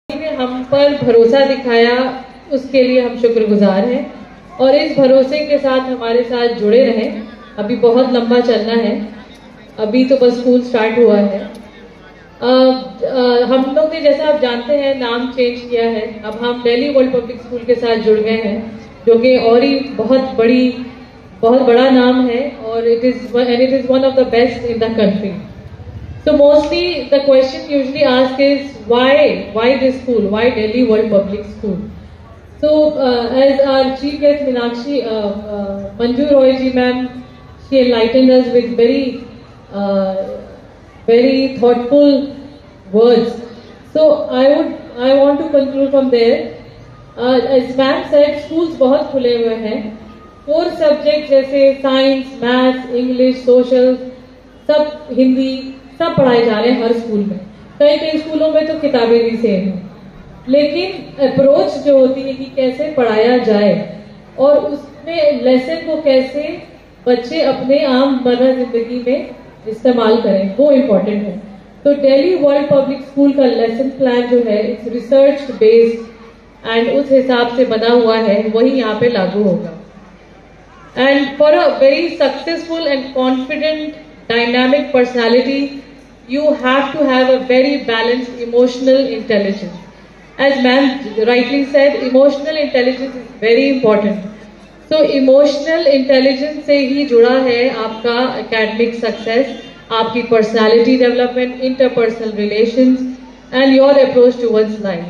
ने हम पर भरोसा दिखाया, उसके लिए हम शुक्रगुजार हैं और इस भरोसे के साथ हमारे साथ जुड़े रहें। अभी बहुत लंबा चलना है, अभी तो बस स्कूल स्टार्ट हुआ है। हम लोग ने, जैसा आप जानते हैं, नाम चेंज किया है। अब हम दिल्ली वर्ल्ड पब्लिक स्कूल के साथ जुड़ गए हैं, जो कि और ही बहुत बड़ा नाम है और it is one of the best in the country. So mostly the question usually asked is why this school, why Delhi World Public School? So as our chief guest Meenakshi Manju Roy ji ma'am, she enlightened us with very thoughtful words. So I want to conclude from there. As ma'am said, schools बहुत खुले हुए हैं. 4 subject जैसे science, maths, English, social, सब हिंदी, सब पढ़ाए जा रहे हैं हर स्कूल में. कई स्कूलों में तो किताबें भी सेम हैं, लेकिन अप्रोच जो होती है कि कैसे पढ़ाया जाए और उसमें लेसन को कैसे बच्चे अपने आम मर्रा जिंदगी में इस्तेमाल करें, वो इम्पोर्टेंट है. तो दिल्ली वर्ल्ड पब्लिक स्कूल का लेसन प्लान जो है, इट्स रिसर्च बेस्ड एंड उस हिसाब से बना हुआ है, वही यहाँ पे लागू होगा. And for a very successful and confident dynamic personality, you have to have a very balanced emotional intelligence. As ma'am rightly said, emotional intelligence is very important. So emotional intelligence से ही जुड़ा है आपका academic success, आपकी personality development, interpersonal relations and your approach towards life.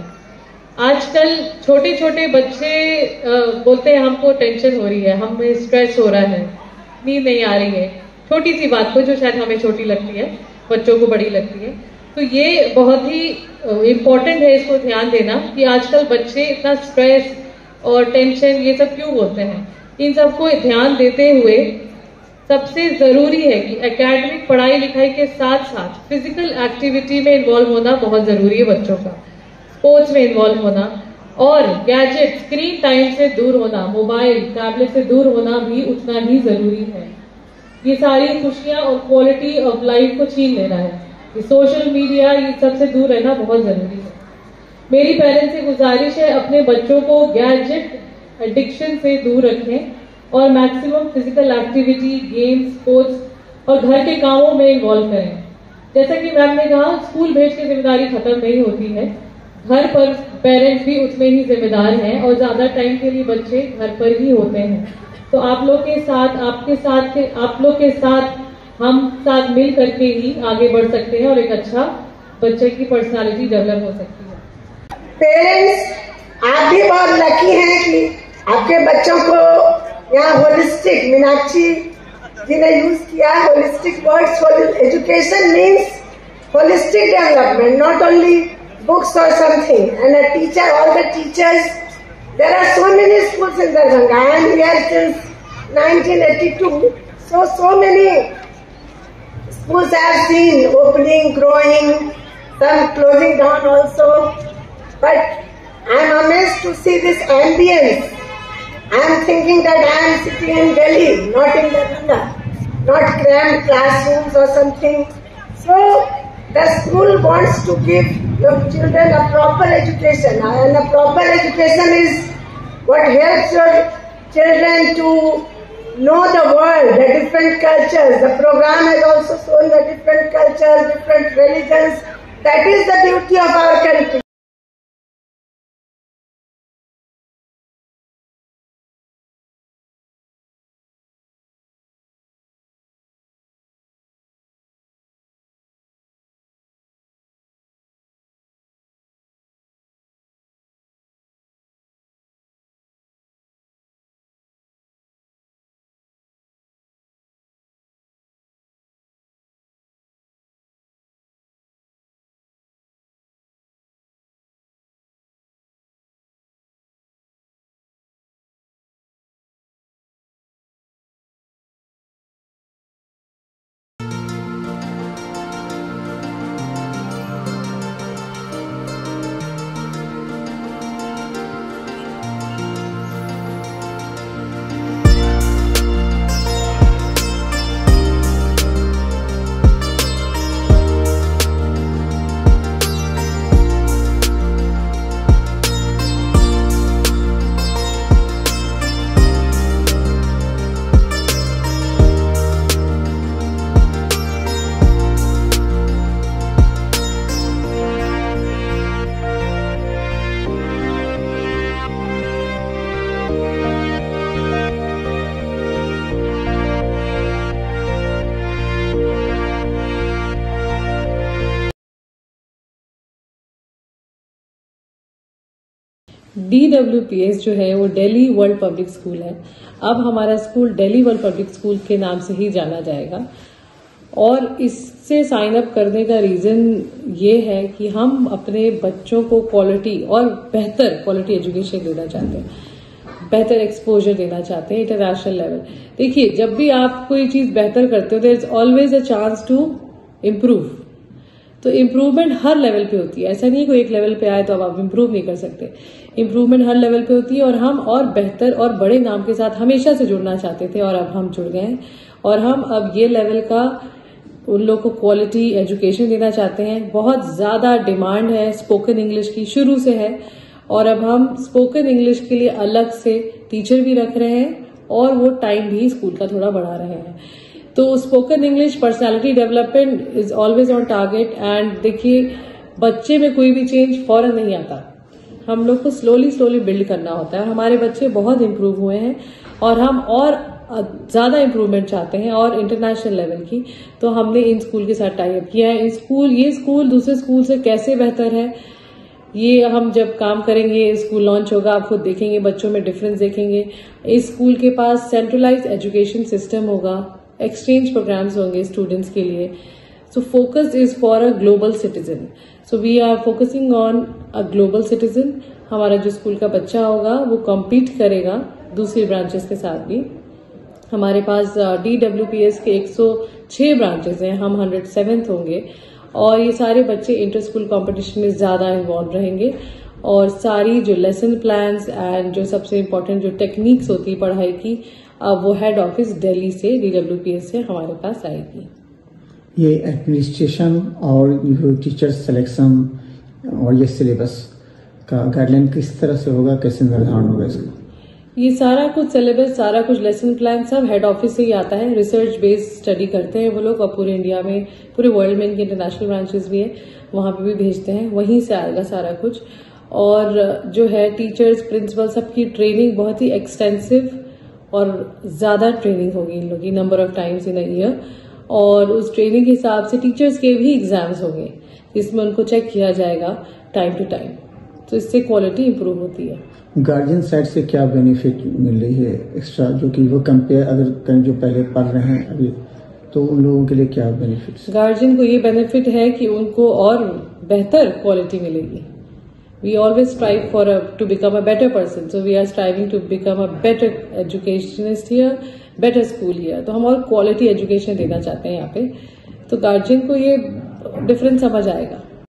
आजकल छोटे छोटे बच्चे बोलते हैं हमको टेंशन हो रही है, हमें स्ट्रेस हो रहा है, नींद नहीं आ रही है, छोटी सी बात को जो शायद हमें छोटी लगती है, बच्चों को बड़ी लगती है. तो ये बहुत ही इम्पोर्टेंट है इसको ध्यान देना कि आजकल बच्चे इतना स्ट्रेस और टेंशन ये सब क्यों बोलते हैं. इन सबको ध्यान देते हुए सबसे जरूरी है कि एकेडमिक पढ़ाई लिखाई के साथ साथ फिजिकल एक्टिविटी में इन्वॉल्व होना बहुत जरूरी है बच्चों का. स्पोर्ट्स में इन्वॉल्व होना और गैजेट, स्क्रीन टाइम से दूर होना, मोबाइल, टैबलेट से दूर होना भी उतना ही जरूरी है. ये सारी खुशियां और क्वालिटी ऑफ लाइफ को छीन लेना है. ये सोशल मीडिया, ये सबसे दूर रहना बहुत जरूरी है. मेरी पेरेंट्स से गुजारिश है, अपने बच्चों को गैजेट एडिक्शन से दूर रखें और maximum physical activity, games, sports और घर के कामों में इन्वॉल्व करें. जैसा कि मैम ने कहा, स्कूल भेज के जिम्मेदारी खत्म नहीं होती है, घर पर पेरेंट्स भी उतने ही जिम्मेदार हैं और ज्यादा टाइम के लिए बच्चे घर पर ही होते हैं. तो आप लोग के साथ, आप लोग के साथ हम साथ मिल करके ही आगे बढ़ सकते हैं और एक अच्छा बच्चे की पर्सनालिटी डेवलप हो सकती है. पेरेंट्स, आप भी बहुत लकी हैं कि आपके बच्चों को यहाँ होलिस्टिक, मीनाक्षी जी ने यूज किया holistic words. Education means holistic development, not only books or something. And a teacher, all the teachers, there are so many schools in Darbhanga. I am here since 1982. So many schools I have seen opening, growing, some closing down also. But I am amazed to see this ambience. I am thinking that I am sitting in Delhi, not in Darbhanga, not cramped classrooms or something. So the school wants to give your children a proper education, and a proper education is what helps your children to know the world, the different cultures. The program has also shown the different cultures, different religions. That is the beauty of our country. DWPS जो है वो Delhi world public school है। अब हमारा school Delhi world public school के नाम से ही जाना जाएगा और इससे साइन अप करने का रीजन ये है कि हम अपने बच्चों को क्वालिटी और बेहतर क्वालिटी एजुकेशन देना चाहते हैं, बेहतर एक्सपोजर देना चाहते हैं इंटरनेशनल लेवल। देखिए, जब भी आप कोई चीज बेहतर करते हो there is always a chance to improve. तो इम्प्रूवमेंट हर लेवल पे होती है, ऐसा नहीं है कोई एक लेवल पे आए तो अब आप इम्प्रूव नहीं कर सकते। इम्प्रूवमेंट हर लेवल पे होती है और हम और बेहतर और बड़े नाम के साथ हमेशा से जुड़ना चाहते थे और अब हम जुड़ गए हैं और हम अब ये लेवल का उन लोग को क्वालिटी एजुकेशन देना चाहते हैं। बहुत ज्यादा डिमांड है स्पोकन इंग्लिश की, शुरू से है, और अब हम स्पोकन इंग्लिश के लिए अलग से टीचर भी रख रहे हैं और वो टाइम भी स्कूल का थोड़ा बढ़ा रहे हैं। तो spoken English personality development is always on target. And देखिए, बच्चे में कोई भी चेंज फौरन नहीं आता, हम लोग को स्लोली बिल्ड करना होता है। हमारे बच्चे बहुत इम्प्रूव हुए हैं और हम और ज्यादा इम्प्रूवमेंट चाहते हैं और इंटरनेशनल लेवल की। तो हमने इन स्कूल के साथ टाई अप किया है। ये स्कूल दूसरे स्कूल से कैसे बेहतर है, ये हम जब काम करेंगे, स्कूल लॉन्च होगा, आप खुद देखेंगे, बच्चों में डिफरेंस देखेंगे। इस स्कूल के पास सेंट्रलाइज एजुकेशन सिस्टम होगा, एक्सचेंज प्रोग्राम्स होंगे स्टूडेंट्स के लिए। So focus is for a global citizen. So we are focusing on a global citizen. हमारा जो स्कूल का बच्चा होगा वो कॉम्पीट करेगा दूसरी ब्रांचेस के साथ भी। हमारे पास DWPS के 106 ब्रांचेस हैं, हम 107th होंगे और ये सारे बच्चे इंटर स्कूल कॉम्पिटिशन में ज्यादा इन्वॉल्व रहेंगे और सारी जो लेसन प्लान्स एंड जो सबसे इम्पोर्टेंट जो टेक्निक्स होती है पढ़ाई की, वो हेड ऑफिस दिल्ली से DWPS से हमारे पास आएगी। ये एडमिनिस्ट्रेशन और टीचर सिलेक्शन और ये सिलेबस का गाइडलाइन किस तरह से होगा, कैसे निर्धारण होगा इसका? ये सारा कुछ सिलेबस, सारा कुछ लेसन प्लान सब हेड ऑफिस से ही आता है। रिसर्च बेस्ड स्टडी करते हैं वो लोग और पूरे इंडिया में, पूरे वर्ल्ड में इनके इंटरनेशनल ब्रांचेस भी है, वहां पे भी भेजते हैं, वहीं से आएगा सारा कुछ। और जो है टीचर्स, प्रिंसिपल, सबकी ट्रेनिंग बहुत ही एक्सटेंसिव और ज्यादा ट्रेनिंग होगी इन लोगों की, number of times in a year. और उस ट्रेनिंग के हिसाब से टीचर्स के भी एग्जाम्स होंगे जिसमें उनको चेक किया जाएगा टाइम टू टाइम। तो इससे क्वालिटी इंप्रूव होती है। गार्जियन साइड से क्या बेनिफिट मिल रही है एक्स्ट्रा, जो कि वो कंपेयर अगर कहीं जो पहले पढ़ रहे हैं अभी, तो उन लोगों के लिए क्या बेनिफिट? गार्जियन को ये बेनिफिट है कि उनको और बेहतर क्वालिटी मिलेगी। We always strive for to become a better person, so we are striving to become a better educationist here, better school here. तो हम और क्वालिटी एजुकेशन देना चाहते हैं यहाँ पे, तो गार्जियन को ये डिफरेंस समझ आएगा।